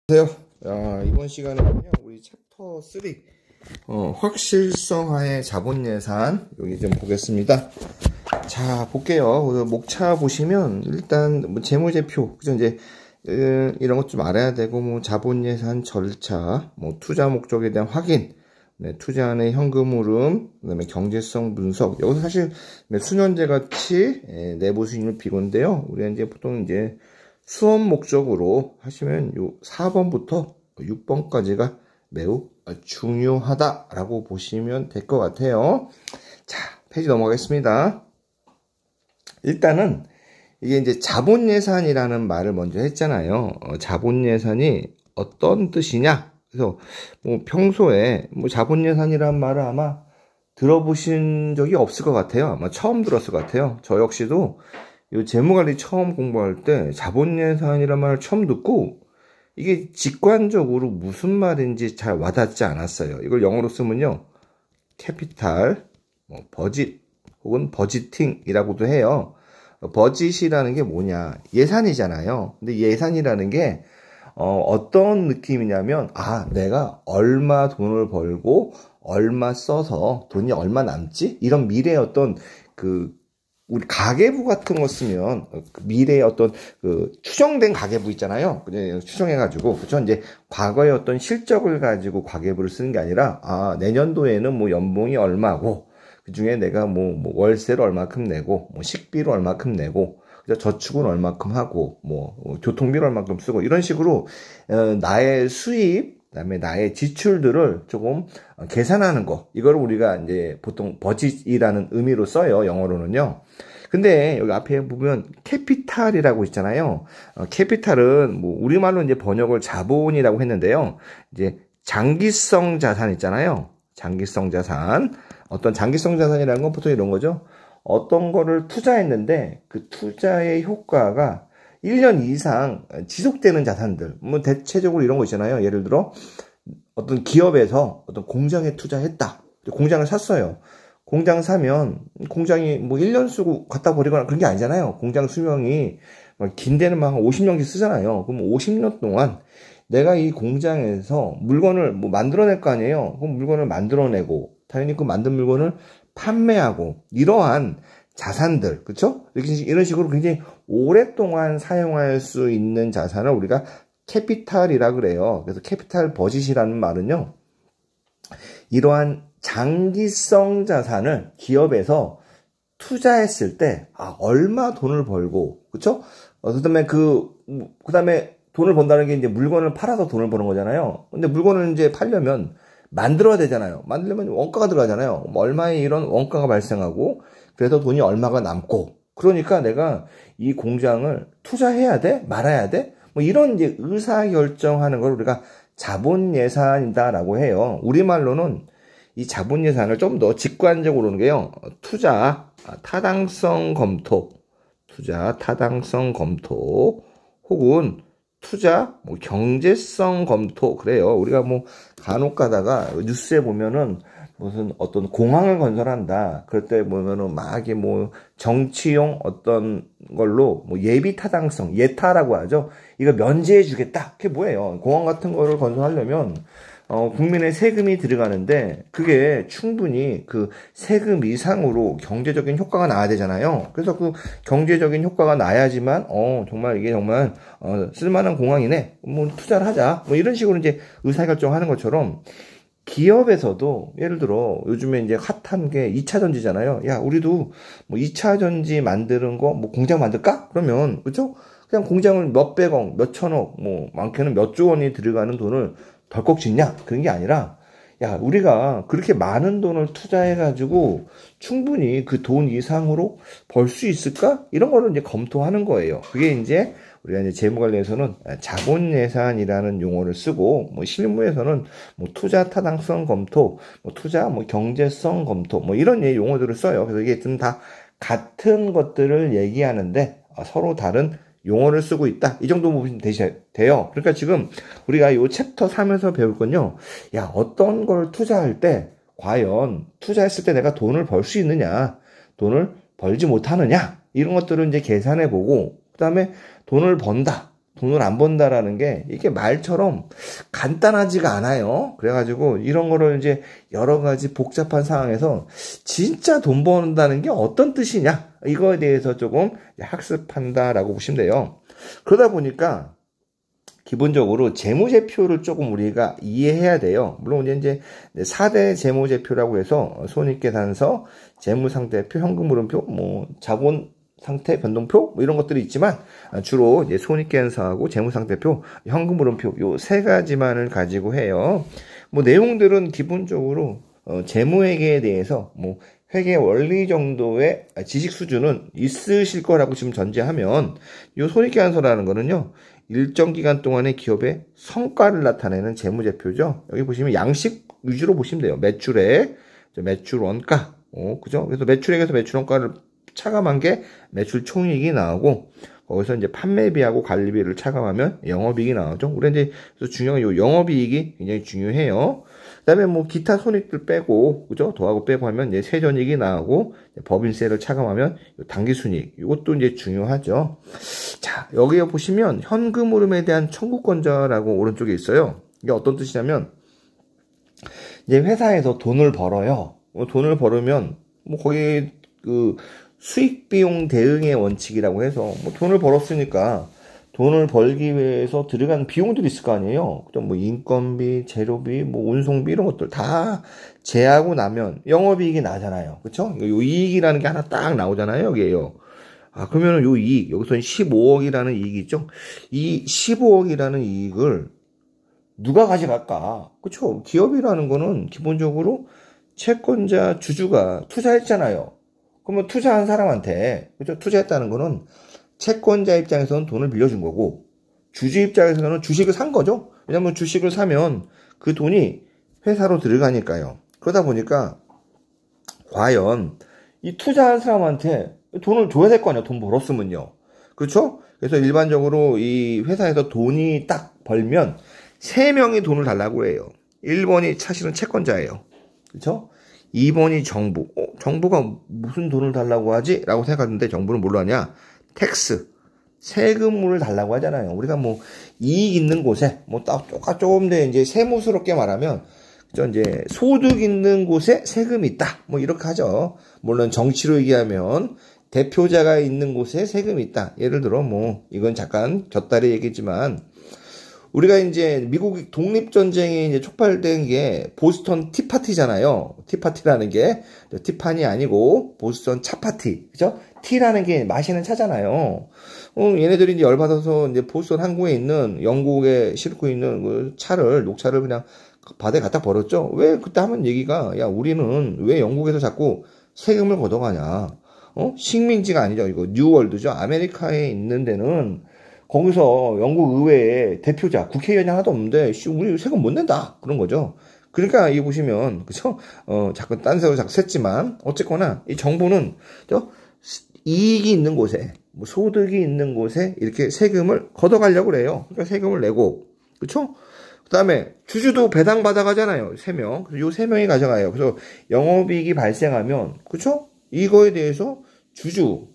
안녕하세요. 이번 시간에는요, 우리 챕터 3, 확실성화의 자본예산, 여기 좀 보겠습니다. 자, 볼게요. 목차 보시면, 일단, 재무제표, 그죠? 이제, 이런 것 좀 알아야 되고, 자본예산 절차, 투자 목적에 대한 확인, 네, 투자안의 현금 흐름, 그 다음에 경제성 분석. 여기서 사실, 수년제 가치, 내부 수익률 비교인데요. 우리가 이제 보통 이제, 수업 목적으로 하시면 요 4번부터 6번까지가 매우 중요하다라고 보시면 될 것 같아요. 자, 페이지 넘어가겠습니다. 일단은 이게 이제 자본예산이라는 말을 먼저 했잖아요. 자본예산이 어떤 뜻이냐? 그래서 평소에 자본예산이라는 말을 아마 들어보신 적이 없을 것 같아요. 아마 처음 들었을 것 같아요. 저 역시도 이 재무관리 처음 공부할 때 자본예산이란 말을 처음 듣고 이게 직관적으로 무슨 말인지 잘 와닿지 않았어요. 이걸 영어로 쓰면요, 캐피탈, 버짓 혹은 버지팅이라고도 해요. 버짓이라는 게 뭐냐, 예산이잖아요. 근데 예산이라는 게 어떤 느낌이냐면, 내가 얼마 돈을 벌고 얼마 써서 돈이 얼마 남지? 이런 미래의 어떤 우리 가계부 같은 거 쓰면 미래의 어떤 추정된 가계부 있잖아요. 그냥 추정해가지고, 그쵸? 이제 과거의 어떤 실적을 가지고 가계부를 쓰는 게 아니라, 내년도에는 연봉이 얼마고, 그 중에 내가 월세를 얼마큼 내고, 식비를 얼마큼 내고, 저축은 얼마큼 하고, 교통비를 얼마큼 쓰고, 이런 식으로, 나의 수입, 그다음에 나의 지출들을 조금 계산하는 거, 이걸 우리가 이제 보통 버짓이라는 의미로 써요, 영어로는요. 근데 여기 앞에 보면 캐피탈이라고 있잖아요. 캐피탈은 우리말로 이제 번역을 자본이라고 했는데요. 이제 장기성 자산 있잖아요. 장기성 자산. 어떤 장기성 자산이라는 건 보통 이런 거죠. 어떤 거를 투자했는데 그 투자의 효과가 1년 이상 지속되는 자산들. 대체적으로 이런 거 있잖아요. 예를 들어, 어떤 기업에서 어떤 공장에 투자했다. 공장을 샀어요. 공장 사면, 공장이 1년 쓰고 갖다 버리거나 그런 게 아니잖아요. 공장 수명이 긴 데는 50년씩 쓰잖아요. 그럼 50년 동안 내가 이 공장에서 물건을 만들어낼 거 아니에요. 그럼 물건을 만들어내고, 당연히 그 만든 물건을 판매하고, 이러한 자산들, 그쵸? 이런 식으로 굉장히 오랫동안 사용할 수 있는 자산을 우리가 캐피탈이라 그래요. 그래서 캐피탈 버짓이라는 말은요, 이러한 장기성 자산을 기업에서 투자했을 때, 얼마 돈을 벌고, 그쵸? 그 다음에 돈을 번다는 게 이제 물건을 팔아서 돈을 버는 거잖아요. 근데 물건을 이제 팔려면 만들어야 되잖아요. 만들려면 원가가 들어가잖아요. 얼마의 이런 원가가 발생하고, 그래서 돈이 얼마가 남고, 그러니까 내가 이 공장을 투자해야 돼? 말아야 돼? 이런 이제 의사결정하는 걸 우리가 자본예산이다라고 해요. 우리말로는 이 자본예산을 좀 더 직관적으로 하는 게요, 투자 타당성 검토, 혹은 투자 경제성 검토, 그래요. 우리가 간혹 가다가 뉴스에 보면은 무슨 어떤 공항을 건설한다, 그럴 때 보면은 이게 정치용 어떤 걸로 예비 타당성, 예타라고 하죠. 이거 면제해 주겠다. 그게 뭐예요? 공항 같은 거를 건설하려면 국민의 세금이 들어가는데, 그게 충분히 그 세금 이상으로 경제적인 효과가 나야 되잖아요. 그래서 그 경제적인 효과가 나야지만, 정말 이게 정말, 쓸만한 공항이네. 투자를 하자. 이런 식으로 이제 의사결정하는 것처럼, 기업에서도 예를 들어 요즘에 이제 핫한 게 2차 전지잖아요. 야, 우리도 2차 전지 만드는 거 공장 만들까? 그러면, 그죠? 그냥 공장을 몇백억, 몇천억, 많게는 몇 조 원이 들어가는 돈을 덜컥 짓냐? 그런 게 아니라, 야, 우리가 그렇게 많은 돈을 투자해가지고 충분히 그 돈 이상으로 벌 수 있을까? 이런 거를 이제 검토하는 거예요. 그게 이제 우리가 이제 재무관리에서는 자본예산이라는 용어를 쓰고, 실무에서는 투자 타당성 검토, 투자 경제성 검토, 이런 용어들을 써요. 그래서 이게 좀 다 같은 것들을 얘기하는데 서로 다른 용어를 쓰고 있다. 이 정도 보시면 돼요. 그러니까 지금 우리가 이 챕터 3에서 배울 건요, 야, 어떤 걸 투자할 때 과연 투자했을 때 내가 돈을 벌 수 있느냐, 돈을 벌지 못하느냐, 이런 것들을 이제 계산해 보고, 그 다음에 돈을 번다. 돈을 안 번다라는 게 이게 말처럼 간단하지가 않아요. 그래가지고 이런 거를 이제 여러 가지 복잡한 상황에서 진짜 돈 번다는 게 어떤 뜻이냐 이거에 대해서 조금 학습한다라고 보시면 돼요. 그러다 보니까 기본적으로 재무제표를 조금 우리가 이해해야 돼요. 물론 이제 4대 재무제표라고 해서 손익계산서, 재무상태표, 현금흐름표, 뭐 자본 상태 변동표 뭐 이런 것들이 있지만 주로 이제 손익계산서하고 재무상태표, 현금흐름표 요 세 가지만을 가지고 해요. 뭐 내용들은 기본적으로 재무회계에 대해서 뭐 회계 원리 정도의 지식 수준은 있으실 거라고 지금 전제하면 요 손익계산서라는 거는요. 일정 기간 동안의 기업의 성과를 나타내는 재무제표죠. 여기 보시면 양식 위주로 보시면 돼요. 매출액, 매출 원가, 그죠? 그래서 매출액에서 매출 원가를 차감한 게 매출 총이익이 나오고, 거기서 이제 판매비하고 관리비를 차감하면 영업이익이 나오죠. 우리 이제 그래서 중요한 요 영업이익이 굉장히 중요해요. 그다음에 뭐 기타 손익들 빼고, 그죠? 더하고 빼고 하면 이제 세전이익이 나오고, 법인세를 차감하면 당기순이익, 이것도 이제 중요하죠. 자, 여기에 보시면 현금 흐름에 대한 청구권자라고 오른쪽에 있어요. 이게 어떤 뜻이냐면, 이제 회사에서 돈을 벌어요. 돈을 벌으면 뭐 거기 그 수익 비용 대응의 원칙이라고 해서 뭐 돈을 벌었으니까 돈을 벌기 위해서 들어간 비용들이 있을 거 아니에요. 뭐 인건비, 재료비, 뭐 운송비 이런 것들 다 제하고 나면 영업이익이 나잖아요. 그렇죠? 요 이익이라는 게 하나 딱 나오잖아요. 여기에요. 아, 그러면은 요 이익, 여기서 15억이라는 이익이 있죠? 이 15억이라는 이익을 누가 가져갈까? 그쵸? 기업이라는 거는 기본적으로 채권자, 주주가 투자했잖아요. 그러면 투자한 사람한테, 그죠? 투자했다는 거는 채권자 입장에서는 돈을 빌려준 거고, 주주 입장에서는 주식을 산 거죠? 왜냐면 주식을 사면 그 돈이 회사로 들어가니까요. 그러다 보니까, 과연 이 투자한 사람한테 돈을 줘야 될 거 아니야? 돈 벌었으면요. 그렇죠? 그래서 일반적으로 이 회사에서 돈이 딱 벌면 3명이 돈을 달라고 해요. 1번이 사실은 채권자예요. 그렇죠? 2번이 정부. 정부가 무슨 돈을 달라고 하지? 라고 생각하는데 정부는 뭘로 하냐? 텍스. 세금을 달라고 하잖아요. 우리가 뭐 이익 있는 곳에 뭐 조금 더 이제 세무스럽게 말하면 그죠? 이제 소득 있는 곳에 세금이 있다. 뭐 이렇게 하죠. 물론 정치로 얘기하면 대표자가 있는 곳에 세금이 있다. 예를 들어 뭐 이건 잠깐 곁다리 얘기지만 우리가 이제 미국 독립전쟁이 이제 촉발된 게 보스턴 티파티잖아요. 티파티라는 게 티파니 아니고 보스턴 차파티. 그죠? 티라는 게 마시는 차잖아요. 얘네들이 이제 열받아서 이제 보스턴 항구에 있는 영국에 싣고 있는 그 차를, 녹차를 그냥 바다에 갖다 버렸죠. 왜 그때 하면 얘기가, 야, 우리는 왜 영국에서 자꾸 세금을 걷어가냐. 식민지가 아니죠. 이거 뉴월드죠. 아메리카에 있는 데는 거기서 영국 의회에 대표자, 국회의원이 하나도 없는데, 우리 세금 못 낸다. 그런 거죠. 그러니까, 이 보시면, 그죠? 자꾸 딴 데로 자꾸 샜지만, 어쨌거나, 이 정부는, 이익이 있는 곳에, 뭐 소득이 있는 곳에 이렇게 세금을 걷어가려고 그래요. 그러니까 세금을 내고, 그쵸? 그 다음에, 주주도 배당받아가잖아요. 3명. 요 3명이 가져가요. 그래서 영업이익이 발생하면, 그쵸? 이거에 대해서 주주,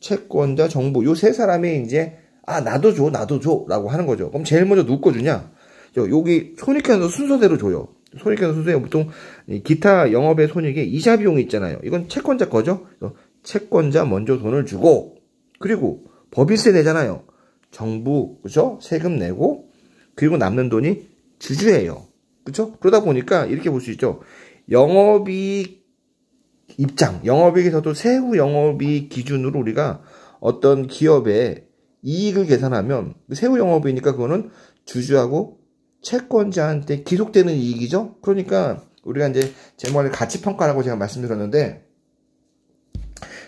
채권자, 정부, 요 3사람이 이제, 나도 줘, 나도 줘. 라고 하는 거죠. 그럼 제일 먼저 누구 거 주냐? 여기 손익계산서 순서대로 줘요. 손익계산서 순서에 보통 기타 영업의 손익에 이자 비용이 있잖아요. 이건 채권자 거죠? 채권자 먼저 돈을 주고, 그리고 법인세 내잖아요. 정부, 그죠? 세금 내고, 그리고 남는 돈이 주주예요. 그죠? 그러다 보니까 이렇게 볼 수 있죠. 영업이익 입장, 영업이익에서도 세후 영업이익 기준으로 우리가 어떤 기업의 이익을 계산하면 세후 영업이니까 그거는 주주하고 채권자한테 기속되는 이익이죠. 그러니까 우리가 이제 제목을 가치평가라고 제가 말씀드렸는데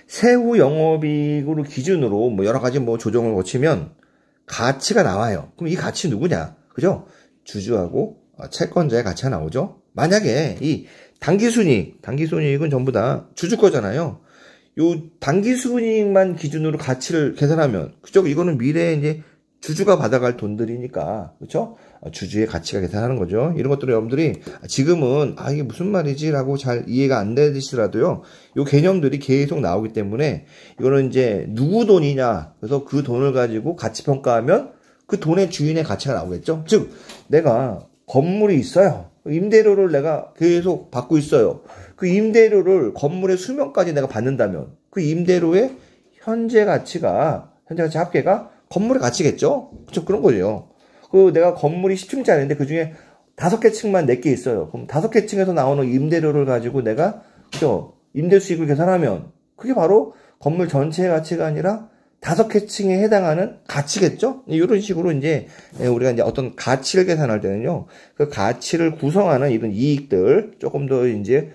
세후 영업이익으로 기준으로 뭐 여러 가지 뭐 조정을 거치면 가치가 나와요. 그럼 이 가치 누구냐? 그죠? 주주하고 채권자의 가치가 나오죠. 만약에 이 당기순이익은 전부 다 주주 거잖아요. 요 당기순이익만 기준으로 가치를 계산하면, 그죠? 이거는 미래에 이제 주주가 받아갈 돈들이니까, 그죠? 주주의 가치가 계산하는 거죠. 이런 것들을 여러분들이 지금은 이게 무슨 말이지라고 잘 이해가 안 되시더라도요. 요 개념들이 계속 나오기 때문에 이거는 이제 누구 돈이냐. 그래서 그 돈을 가지고 가치 평가하면 그 돈의 주인의 가치가 나오겠죠. 즉 내가 건물이 있어요. 임대료를 내가 계속 받고 있어요. 그 임대료를 건물의 수명까지 내가 받는다면 그 임대료의 현재 가치 합계가 건물의 가치겠죠. 그렇죠. 그런 거죠. 그 내가 건물이 10층짜리인데 그 중에 5개 층만 내게 있어요. 그럼 5개 층에서 나오는 임대료를 가지고 내가 그죠? 임대 수익을 계산하면 그게 바로 건물 전체의 가치가 아니라 5개 층에 해당하는 가치겠죠? 이런 식으로 이제 우리가 이제 어떤 가치를 계산할 때는요, 그 가치를 구성하는 이런 이익들, 조금 더 이제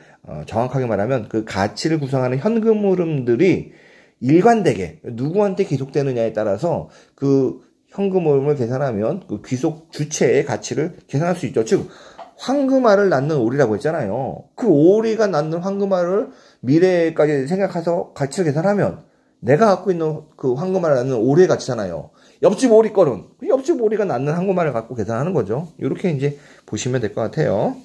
정확하게 말하면 그 가치를 구성하는 현금 흐름들이 일관되게 누구한테 귀속되느냐에 따라서 그 현금 흐름을 계산하면 그 귀속 주체의 가치를 계산할 수 있죠. 즉 황금알을 낳는 오리라고 했잖아요. 그 오리가 낳는 황금알을 미래까지 생각해서 가치를 계산하면 내가 갖고 있는 그 황금알을 낳는 오리의 가치잖아요. 옆집 오리 거는 옆집 오리가 낳는 황금알을 갖고 계산하는 거죠. 이렇게 이제 보시면 될 것 같아요.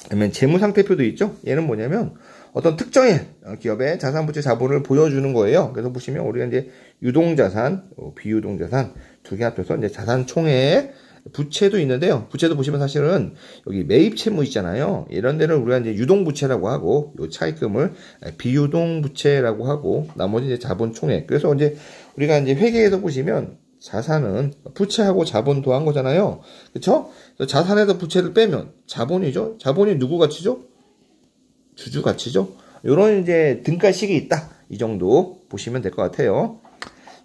그러면 재무상태표도 있죠. 얘는 뭐냐면 어떤 특정의 기업의 자산부채 자본을 보여주는 거예요. 그래서 보시면 우리가 이제 유동자산, 비유동자산 두 개 합쳐서 이제 자산총액 부채도 있는데요. 부채도 보시면 사실은 여기 매입 채무 있잖아요. 이런 데를 우리가 이제 유동부채라고 하고, 요 차입금을 비유동부채라고 하고, 나머지 이제 자본총액. 그래서 이제 우리가 이제 회계에서 보시면 자산은 부채하고 자본 더한 거잖아요. 그쵸? 자산에서 부채를 빼면 자본이죠. 자본이 누구 가치죠? 주주 가치죠. 요런 이제 등가식이 있다. 이 정도 보시면 될 것 같아요.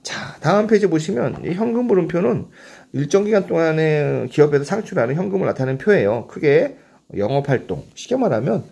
자, 다음 페이지 보시면 이 현금 물음표는 일정 기간 동안에 기업에서 상출하는 현금을 나타내는 표예요. 크게 영업활동, 쉽게 말하면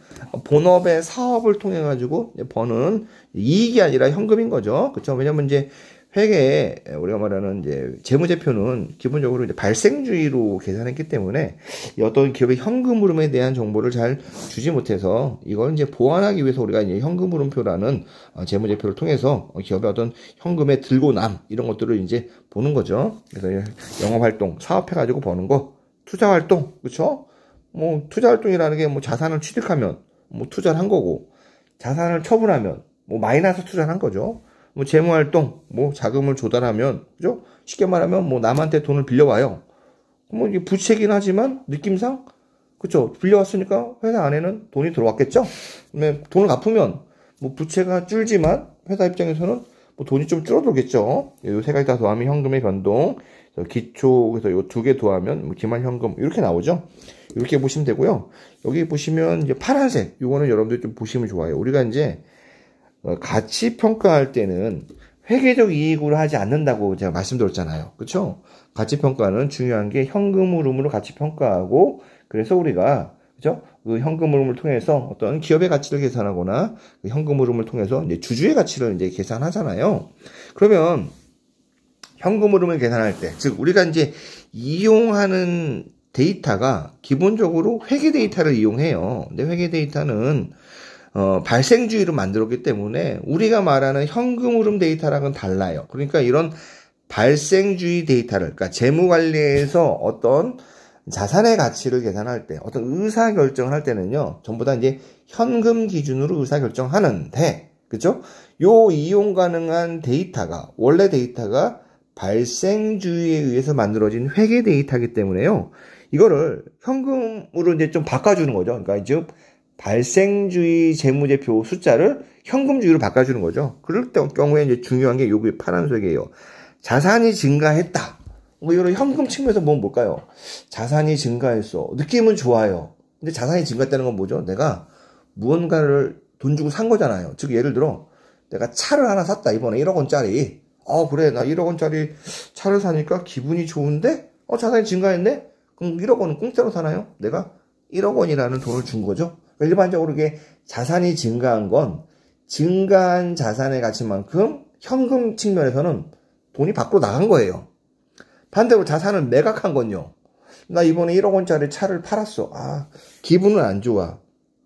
본업의 사업을 통해 가지고 버는 이익이 아니라 현금인 거죠. 그렇죠? 왜냐면 이제 회계에 우리가 말하는 이제 재무제표는 기본적으로 이제 발생주의로 계산했기 때문에 어떤 기업의 현금 흐름에 대한 정보를 잘 주지 못해서 이걸 이제 보완하기 위해서 우리가 이제 현금 흐름표라는 재무제표를 통해서 기업의 어떤 현금의 들고남 이런 것들을 이제 보는 거죠. 그래서 영업활동, 사업해가지고 버는 거, 투자활동, 그렇죠? 뭐 투자활동이라는 게 뭐 자산을 취득하면 뭐 투자를 한 거고, 자산을 처분하면 뭐 마이너스 투자를 한 거죠. 뭐 재무활동, 뭐 자금을 조달하면, 그죠? 쉽게 말하면 뭐 남한테 돈을 빌려와요. 뭐 이게 부채긴 하지만 느낌상, 그죠? 빌려왔으니까 회사 안에는 돈이 들어왔겠죠? 그러면 돈을 갚으면 뭐 부채가 줄지만 회사 입장에서는 뭐 돈이 좀 줄어들겠죠? 이 세 가지 다 더하면 현금의 변동, 기초, 그래서 요 두 개 더하면 뭐 기말 현금, 이렇게 나오죠? 이렇게 보시면 되고요. 여기 보시면 이제 파란색, 요거는 여러분들 좀 보시면 좋아요. 우리가 이제 가치 평가할 때는 회계적 이익으로 하지 않는다고 제가 말씀드렸잖아요. 그렇죠? 가치 평가는 중요한 게 현금 흐름으로 가치 평가하고, 그래서 우리가 그죠? 그 현금 흐름을 통해서 어떤 기업의 가치를 계산하거나 그 현금 흐름을 통해서 이제 주주의 가치를 이제 계산하잖아요. 그러면 현금 흐름을 계산할 때, 즉 우리가 이제 이용하는 데이터가 기본적으로 회계 데이터를 이용해요. 근데 회계 데이터는 발생주의로 만들었기 때문에 우리가 말하는 현금 흐름 데이터랑은 달라요. 그러니까 이런 발생주의 데이터를, 그러니까 재무관리에서 어떤 자산의 가치를 계산할 때, 어떤 의사결정을 할 때는요, 전부 다 이제 현금 기준으로 의사결정하는데, 그죠? 요 이용 가능한 데이터가, 원래 데이터가 발생주의에 의해서 만들어진 회계 데이터이기 때문에요, 이거를 현금으로 이제 좀 바꿔주는 거죠. 그러니까 즉, 발생주의 재무제표 숫자를 현금주의로 바꿔주는 거죠. 그럴 경우에 이제 중요한 게 여기 파란색이에요. 자산이 증가했다. 뭐 이런 현금 측면에서 보면 뭘까요? 자산이 증가했어. 느낌은 좋아요. 근데 자산이 증가했다는 건 뭐죠? 내가 무언가를 돈 주고 산 거잖아요. 즉 예를 들어 내가 차를 하나 샀다. 이번에 1억 원짜리. 그래 나 1억 원짜리 차를 사니까 기분이 좋은데 자산이 증가했네? 그럼 1억 원은 공짜로 사나요? 내가 1억 원이라는 돈을 준 거죠. 일반적으로 이게 자산이 증가한 건 증가한 자산의 가치만큼 현금 측면에서는 돈이 밖으로 나간 거예요. 반대로 자산을 매각한 건요. 나 이번에 1억 원짜리 차를 팔았어. 기분은 안 좋아.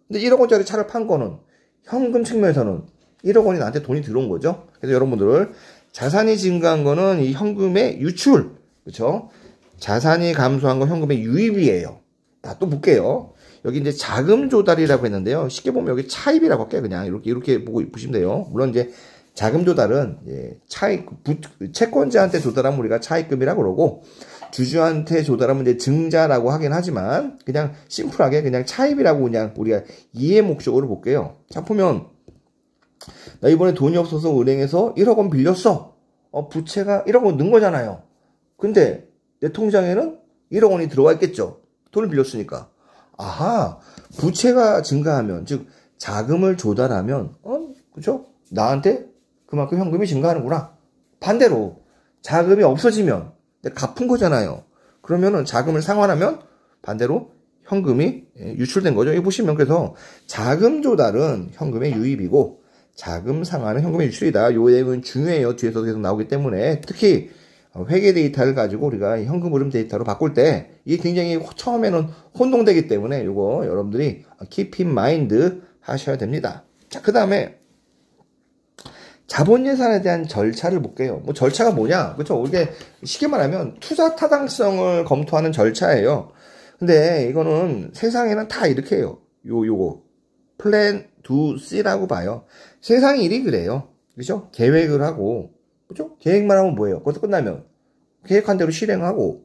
근데 1억 원짜리 차를 판 거는 현금 측면에서는 1억 원이 나한테 돈이 들어온 거죠. 그래서 여러분들 자산이 증가한 거는 이 현금의 유출, 그렇죠? 자산이 감소한 건 현금의 유입이에요. 또 볼게요. 여기 이제 자금 조달이라고 했는데요. 쉽게 보면 여기 차입이라고 할게요. 그냥 이렇게 보시면 돼요. 물론 이제 자금 조달은 채권자한테 조달하면 우리가 차입금이라고 그러고 주주한테 조달하면 이제 증자라고 하긴 하지만 그냥 심플하게 그냥 차입이라고 그냥 우리가 이해 목적으로 볼게요. 자, 보면 나 이번에 돈이 없어서 은행에서 1억 원 빌렸어. 부채가 1억 원 는 거잖아요. 근데 내 통장에는 1억 원이 들어와 있겠죠. 돈을 빌렸으니까. 아하, 부채가 증가하면, 즉 자금을 조달하면 그죠? 나한테 그만큼 현금이 증가하는구나. 반대로 자금이 없어지면 내가 갚은 거잖아요. 그러면은 자금을 상환하면 반대로 현금이 유출된 거죠. 여기 보시면 그래서 자금 조달은 현금의 유입이고 자금 상환은 현금의 유출이다. 요 내용은 중요해요. 뒤에서 계속 나오기 때문에 특히 회계 데이터를 가지고 우리가 현금 흐름 데이터로 바꿀 때 이게 굉장히 처음에는 혼동되기 때문에 요거 여러분들이 keep in mind 하셔야 됩니다. 자, 그 다음에 자본 예산에 대한 절차를 볼게요. 뭐 절차가 뭐냐? 그렇죠? 이게 쉽게 말하면 투자 타당성을 검토하는 절차예요. 근데 이거는 세상에는 다 이렇게 해요. 요거 플랜 2C라고 봐요. 세상 일이 그래요. 그죠? 계획을 하고, 그죠? 계획만 하면 뭐예요? 그것도 끝나면 계획한 대로 실행하고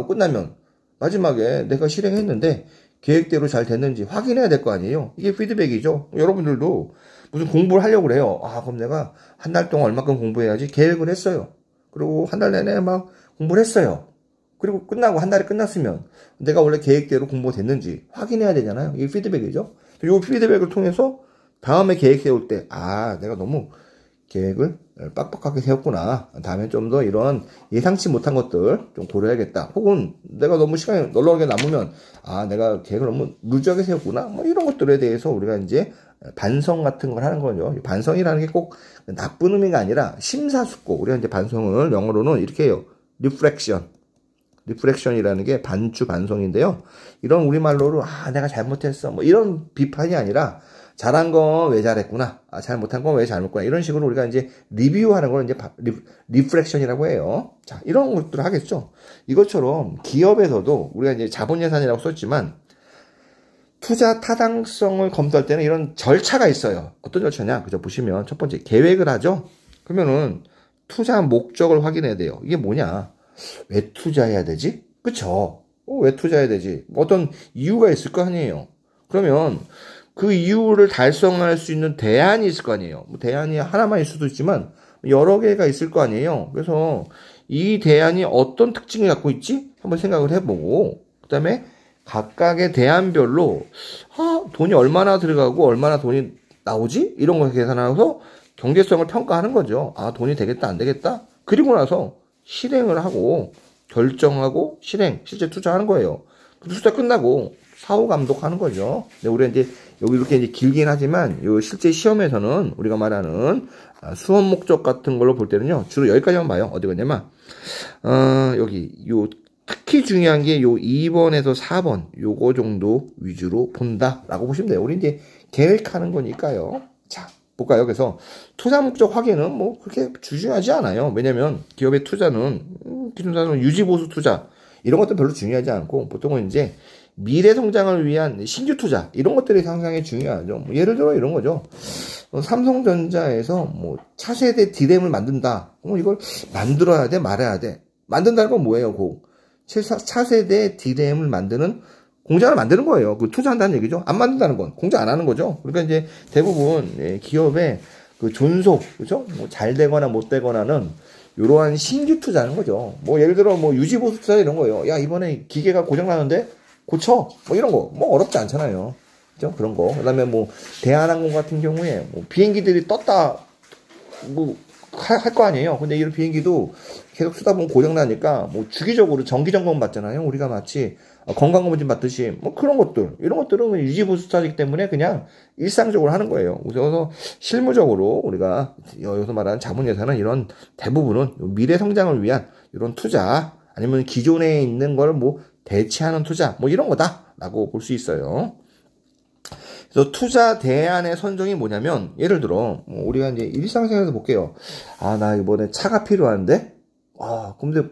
끝나면 마지막에 내가 실행했는데 계획대로 잘 됐는지 확인해야 될 거 아니에요. 이게 피드백이죠. 여러분들도 무슨 공부를 하려고 그래요. 아, 그럼 내가 한 달 동안 얼마큼 공부해야지 계획을 했어요. 그리고 한 달 내내 막 공부를 했어요. 그리고 끝나고 한 달이 끝났으면 내가 원래 계획대로 공부가 됐는지 확인해야 되잖아요. 이게 피드백이죠. 이 피드백을 통해서 다음에 계획 세울 때, 아, 내가 너무 계획을 빡빡하게 세웠구나. 다음에 좀 더 이런 예상치 못한 것들 좀 고려해야겠다. 혹은 내가 너무 시간이 널널하게 남으면, 아, 내가 계획을 너무 루즈하게 세웠구나. 뭐 이런 것들에 대해서 우리가 이제 반성 같은 걸 하는 거죠. 반성이라는 게 꼭 나쁜 의미가 아니라 심사숙고. 우리가 이제 반성을 영어로는 이렇게 해요. 리프렉션이라는 게 반추 반성인데요. 이런 우리말로로 아, 내가 잘못했어. 뭐 이런 비판이 아니라 잘한 건 왜 잘했구나. 아, 잘못한 건 왜 잘못했구나. 이런 식으로 우리가 이제 리뷰하는 걸 이제 리프렉션이라고 해요. 자, 이런 것들을 하겠죠. 이것처럼 기업에서도 우리가 이제 자본 예산이라고 썼지만 투자 타당성을 검토할 때는 이런 절차가 있어요. 어떤 절차냐? 그죠? 보시면 첫 번째 계획을 하죠. 그러면은 투자 목적을 확인해야 돼요. 이게 뭐냐? 왜 투자해야 되지? 그쵸? 왜 투자해야 되지? 어떤 이유가 있을 거 아니에요. 그러면 그 이유를 달성할 수 있는 대안이 있을 거 아니에요. 뭐 대안이 하나만 있을 수도 있지만 여러 개가 있을 거 아니에요. 그래서 이 대안이 어떤 특징을 갖고 있지? 한번 생각을 해보고 그 다음에 각각의 대안별로 돈이 얼마나 들어가고 얼마나 돈이 나오지? 이런 걸 계산하면서 경제성을 평가하는 거죠. 아, 돈이 되겠다 안 되겠다? 그리고 나서 실행을 하고 결정하고 실제 투자하는 거예요. 투자 끝나고 사후 감독하는 거죠. 근데 우리가 이제 여기 이렇게 이제 길긴 하지만 요 실제 시험에서는 우리가 말하는 수험 목적 같은 걸로 볼 때는요 주로 여기까지만 봐요. 어디 갔냐면 여기 요 특히 중요한 게 요 2번에서 4번 요거 정도 위주로 본다라고 보시면 돼요. 우리 이제 계획하는 거니까요. 자, 볼까요? 그래서 투자 목적 확인은 뭐 그렇게 중요하지 않아요. 왜냐면 기업의 투자는 기존사는 유지 보수 투자 이런 것도 별로 중요하지 않고 보통은 이제 미래 성장을 위한 신규 투자 이런 것들이 상당히 중요하죠. 뭐 예를 들어 이런 거죠. 삼성전자에서 뭐 차세대 D램을 만든다. 이걸 만들어야 돼, 말아야 돼. 만든다는 건 뭐예요? 차세대 D램을 만드는 공장을 만드는 거예요. 그 투자한다는 얘기죠. 안 만든다는 건 공장 안 하는 거죠. 그러니까 이제 대부분 기업의 그 존속, 그죠? 뭐 잘 되거나 못 되거나는 이러한 신규 투자하는 거죠. 뭐 예를 들어 뭐 유지보수 투자 이런 거예요. 야, 이번에 기계가 고장 나는데 고쳐. 뭐 이런 거. 뭐 어렵지 않잖아요. 그죠? 그런 거. 그 다음에 뭐 대한항공 같은 경우에 뭐 비행기들이 떴다 뭐 할 거 아니에요. 근데 이런 비행기도 계속 쓰다 보면 고장 나니까 뭐 주기적으로 정기 점검 받잖아요. 우리가 마치 건강검진 받듯이 뭐 그런 것들 이런 것들은 유지보수 투자이기 때문에 그냥 일상적으로 하는 거예요. 그래서 실무적으로 우리가 여기서 말하는 자본예산은 이런 대부분은 미래 성장을 위한 이런 투자 아니면 기존에 있는 걸 뭐 대체하는 투자 뭐 이런 거다라고 볼 수 있어요. 그래서 투자 대안의 선정이 뭐냐면 예를 들어 우리가 이제 일상생활에서 볼게요. 아, 나 이번에 차가 필요한데 근데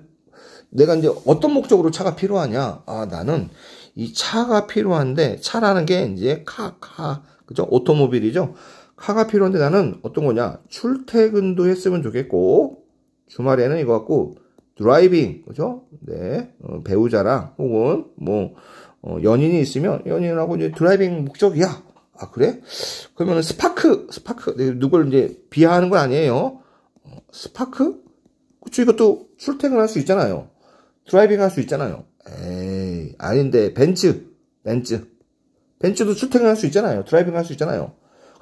내가 이제 어떤 목적으로 차가 필요하냐? 아, 나는 이 차가 필요한데 차라는 게 이제 그죠? 오토모빌이죠. 카가 필요한데 나는 어떤 거냐? 출퇴근도 했으면 좋겠고, 주말에는 이거 갖고 드라이빙, 그죠? 네, 배우자랑 혹은 뭐 연인이 있으면 연인하고 이제 드라이빙 목적이야. 아, 그래? 그러면 스파크, 누굴 이제 비하하는 건 아니에요. 스파크? 그쵸, 이것도 출퇴근할 수 있잖아요. 드라이빙 할 수 있잖아요. 에이, 아닌데, 벤츠도 출퇴근할 수 있잖아요. 드라이빙 할 수 있잖아요.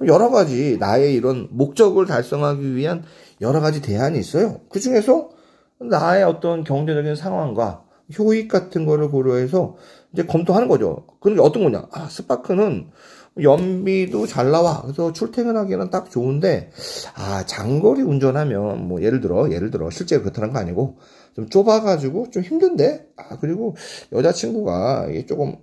여러 가지 나의 이런 목적을 달성하기 위한 여러 가지 대안이 있어요. 그 중에서 나의 어떤 경제적인 상황과 효익 같은 거를 고려해서 이제 검토하는 거죠. 그런데 어떤 거냐? 아, 스파크는 연비도 잘 나와. 그래서 출퇴근하기는 딱 좋은데, 아, 장거리 운전하면, 뭐, 예를 들어, 실제로 그렇다는 거 아니고, 좀 좁아가지고 좀 힘든데? 아, 그리고 여자친구가 조금,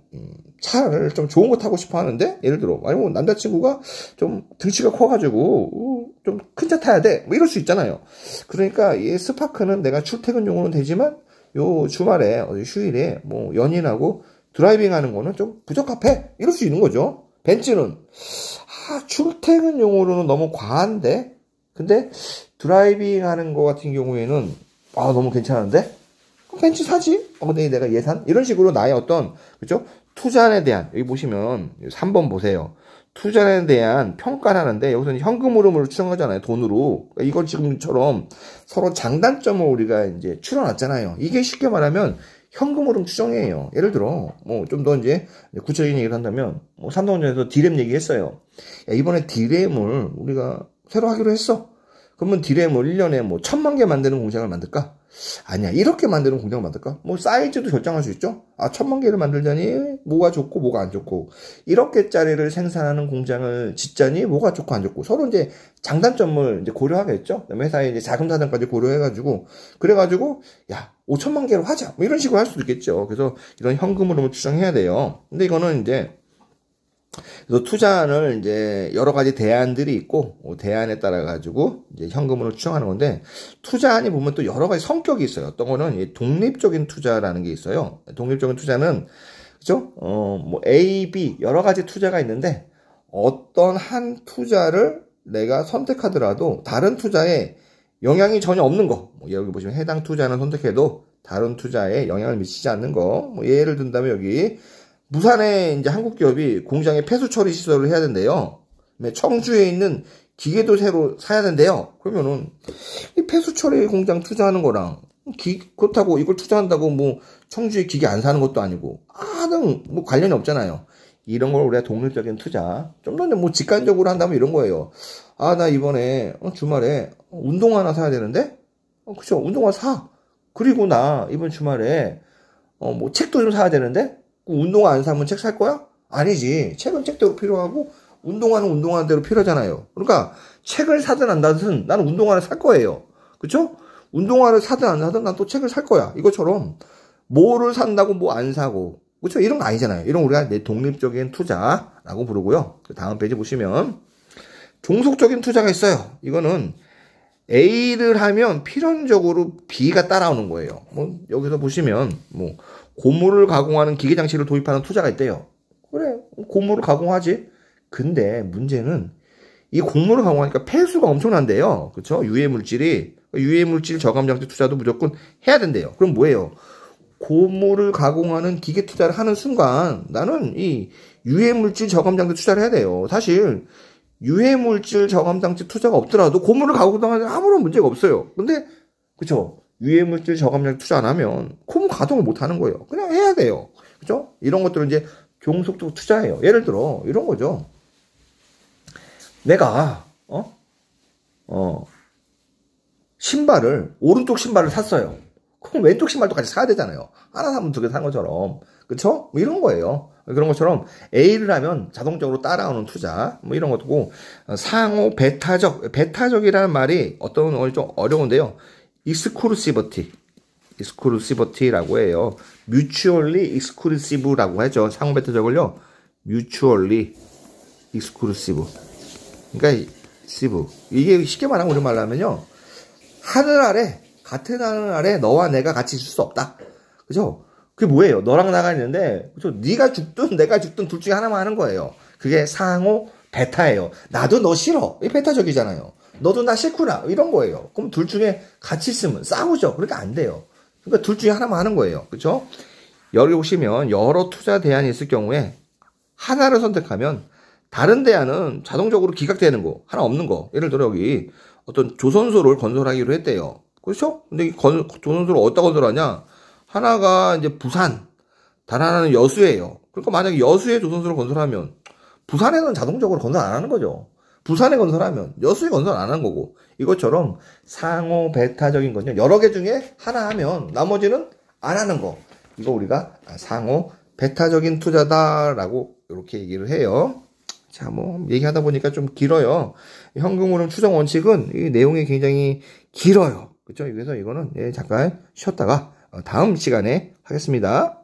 차를 좀 좋은 거 타고 싶어 하는데? 예를 들어, 아니면 남자친구가 좀 등치가 커가지고, 좀 큰 차 타야 돼. 뭐 이럴 수 있잖아요. 그러니까 이 스파크는 내가 출퇴근용으로는 되지만, 요 주말에, 휴일에, 뭐, 연인하고 드라이빙 하는 거는 좀 부적합해. 이럴 수 있는 거죠. 벤츠는 출퇴근용으로는 너무 과한데, 근데 드라이빙 하는 거 같은 경우에는 너무 괜찮은데, 그럼 벤츠 사지? 근데 내가 예산? 이런 식으로 나의 어떤, 그죠? 투자에 대한, 여기 보시면 3번 보세요. 투자에 대한 평가를 하는데, 여기서는 현금 흐름을 추정하잖아요. 돈으로. 그러니까 이걸 지금처럼 서로 장단점을 우리가 이제 추려놨잖아요. 이게 쉽게 말하면 현금 흐름 추정이에요. 예를 들어, 뭐, 좀 더 이제, 구체적인 얘기를 한다면, 뭐, 삼성전자에서 디램 얘기했어요. 야, 이번에 디램을 우리가 새로 하기로 했어. 그러면 디램을 1년에 뭐, 1000만 개 만드는 공장을 만들까? 아니야. 이렇게 만드는 공장을 만들까? 뭐, 사이즈도 결정할 수 있죠? 아, 1000만 개를 만들자니, 뭐가 좋고, 뭐가 안 좋고. 이렇게짜리를 생산하는 공장을 짓자니, 뭐가 좋고, 안 좋고. 서로 이제 장단점을 이제 고려하겠죠? 회사의 이제 자금 사정까지 고려해가지고, 그래가지고, 야, 5천만 개로 하자. 뭐 이런 식으로 할 수도 있겠죠. 그래서 이런 현금 흐름을 추정해야 돼요. 근데 이거는 이제, 그래서 투자를 이제 여러 가지 대안들이 있고, 대안에 따라 가지고 이제 현금으로 추정하는 건데, 투자안이 보면 또 여러 가지 성격이 있어요. 어떤 거는 독립적인 투자라는 게 있어요. 독립적인 투자는, 그죠? 뭐 A, B 여러 가지 투자가 있는데, 어떤 한 투자를 내가 선택하더라도 다른 투자에 영향이 전혀 없는 거. 여기 보시면 해당 투자는 선택해도 다른 투자에 영향을 미치지 않는 거. 뭐 예를 든다면 여기 부산에 이제 한국 기업이 공장에 폐수 처리 시설을 해야 된대요. 청주에 있는 기계도 새로 사야 된대요. 그러면은 이 폐수 처리 공장 투자하는 거랑 그렇다고 이걸 투자한다고 뭐 청주에 기계 안 사는 것도 아니고 아등 뭐 관련이 없잖아요. 이런 걸 우리가 독립적인 투자, 좀 더 뭐 직관적으로 한다면 이런 거예요. 아, 나 이번에 주말에 운동화 하나 사야 되는데, 그쵸, 운동화 사. 그리고 나 이번 주말에 뭐 책도 좀 사야 되는데, 운동화 안 사면 책 살 거야? 아니지. 책은 책대로 필요하고 운동화는 운동화대로 필요하잖아요. 그러니까 책을 사든 안 사든 나는 운동화를 살 거예요. 그쵸? 운동화를 사든 안 사든 난 또 책을 살 거야. 이것처럼 뭐를 산다고 뭐 안 사고, 그쵸? 이런 거 아니잖아요. 이런 우리가 내 독립적인 투자라고 부르고요. 다음 페이지 보시면 종속적인 투자가 있어요. 이거는 A를 하면 필연적으로 B가 따라오는 거예요. 뭐 여기서 보시면 뭐 고무를 가공하는 기계 장치를 도입하는 투자가 있대요. 그래, 고무를 가공하지. 근데 문제는 이 고무를 가공하니까 폐수가 엄청난데요. 그렇죠? 유해 물질 저감 장치 투자도 무조건 해야 된대요. 그럼 뭐예요? 고무를 가공하는 기계 투자를 하는 순간 나는 이 유해물질 저감장치 투자를 해야 돼요. 사실 유해물질 저감장치 투자가 없더라도 고무를 가공하는 아무런 문제가 없어요. 근데 그쵸? 유해물질 저감장치 투자 안 하면 고무 가동을 못 하는 거예요. 그냥 해야 돼요. 그죠? 이런 것들은 이제 종속적 투자예요. 예를 들어 이런 거죠. 내가 신발을 오른쪽 신발을 샀어요. 그럼 왼쪽 신발도 같이 사야 되잖아요. 하나 사면 두 개 사는 것처럼. 그쵸? 뭐 이런 거예요. 그런 것처럼 A를 하면 자동적으로 따라오는 투자. 뭐 이런 것도 상호 베타적이라는 말이 어떤 건 좀 어려운데요. exclusivity라고 해요. mutually exclusive라고 하죠. 상호 베타적을요. mutually exclusive. 그러니까 이게 쉽게 말하면 우리말로 하면요. 같은 하늘 아래 너와 내가 같이 있을 수 없다. 그죠? 그게 뭐예요? 너랑 나가 있는데, 그죠? 네가 죽든 내가 죽든 둘 중에 하나만 하는 거예요. 그게 상호 베타예요. 나도 너 싫어. 이 베타적이잖아요. 너도 나 싫구나. 이런 거예요. 그럼 둘 중에 같이 있으면 싸우죠. 그러니까 안 돼요. 그러니까 둘 중에 하나만 하는 거예요. 그렇죠? 여기 보시면 여러 투자 대안이 있을 경우에 하나를 선택하면 다른 대안은 자동적으로 기각되는 거, 하나 없는 거. 예를 들어 여기 어떤 조선소를 건설하기로 했대요. 그렇죠? 근데 이 조선소를 어디다 건설하냐? 하나가 이제 부산, 다른 하나는 여수예요. 그러니까 만약에 여수에 조선소를 건설하면 부산에는 자동적으로 건설 안 하는 거죠. 부산에 건설하면 여수에 건설 안 하는 거고, 이것처럼 상호 베타적인 건요, 여러 개 중에 하나 하면 나머지는 안 하는 거. 이거 우리가 상호 베타적인 투자다라고 이렇게 얘기를 해요. 자, 뭐 얘기하다 보니까 좀 길어요. 현금흐름 추정 원칙은 이 내용이 굉장히 길어요. 그렇죠? 그래서 이거는 잠깐 쉬었다가 다음 시간에 하겠습니다.